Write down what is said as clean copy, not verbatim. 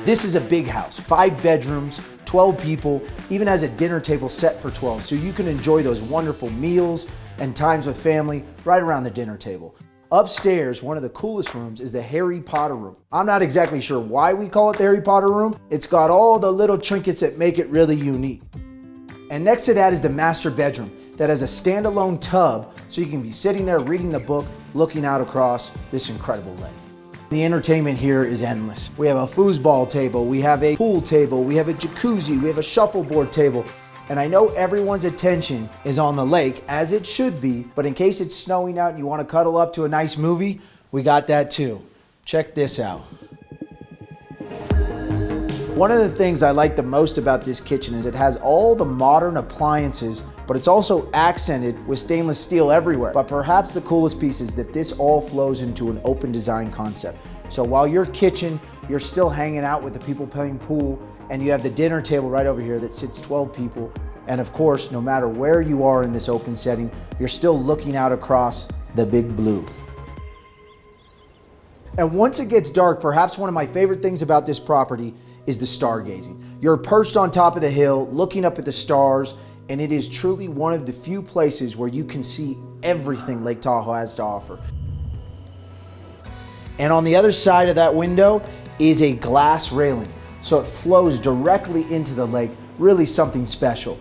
This is a big house, 5 bedrooms, 12 people, even has a dinner table set for 12, so you can enjoy those wonderful meals and times with family right around the dinner table. Upstairs, one of the coolest rooms is the Harry Potter room. I'm not exactly sure why we call it the Harry Potter room. It's got all the little trinkets that make it really unique. And next to that is the master bedroom that has a standalone tub, so you can be sitting there reading the book, looking out across this incredible lake. The entertainment here is endless. We have a foosball table, we have a pool table, we have a jacuzzi, we have a shuffleboard table. And I know everyone's attention is on the lake, as it should be, but in case it's snowing out and you want to cuddle up to a nice movie, we got that too. Check this out. One of the things I like the most about this kitchen is it has all the modern appliances, but it's also accented with stainless steel everywhere. But perhaps the coolest piece is that this all flows into an open design concept. So while your kitchen, you're still hanging out with the people playing pool, and you have the dinner table right over here that sits 12 people. And of course, no matter where you are in this open setting, you're still looking out across the big blue. And once it gets dark, perhaps one of my favorite things about this property is the stargazing. You're perched on top of the hill, looking up at the stars, and it is truly one of the few places where you can see everything Lake Tahoe has to offer. And on the other side of that window is a glass railing, so it flows directly into the lake, really something special.